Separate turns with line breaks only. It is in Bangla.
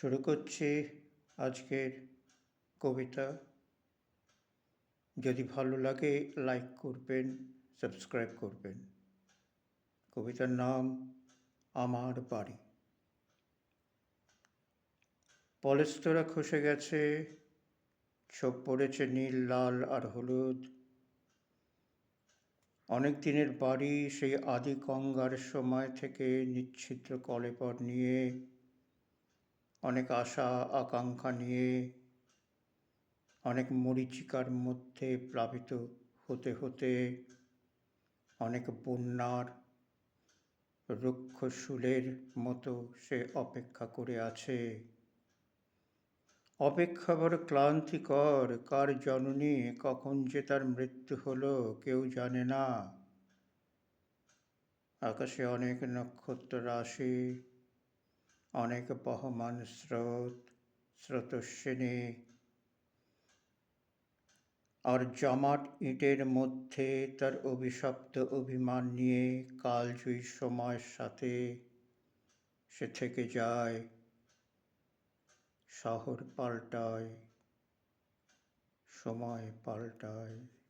শুরু করছি আজকের কবিতা। যদি ভালো লাগে লাইক করবেন, সাবস্ক্রাইব করবেন। কবিতার নাম আমার বাড়ি। পলেস্তরা খসে গেছে, ছোপ পড়েছে নীল, লাল আর হলুদ। অনেক দিনের বাড়ি, সেই আদি গঙ্গার সময় থেকে নিচ্ছিদ্র কলেবর নিয়ে, অনেক আশা আকাঙ্ক্ষা নিয়ে, অনেক মরীচিকার মধ্যে প্লাবিত হতে হতে, অনেক বন্যার রুক্ষ শুলের মতো সে অপেক্ষা করে আছে। অপেক্ষা বড় ক্লান্তিকর। কার জননী, কখন যে তার মৃত্যু হলো কেউ জানে না। আকাশে অনেক নক্ষত্র রাশি, অনেক বহমান স্রোত, স্রোতস্বিনী। আর জমাট ইটের মধ্যে তার অভিশপ্ত অভিমান নিয়ে কালজয়ী সময়ের সাথে সে থেকে যায়। শহর পাল্টায়, সময় পাল্টায়।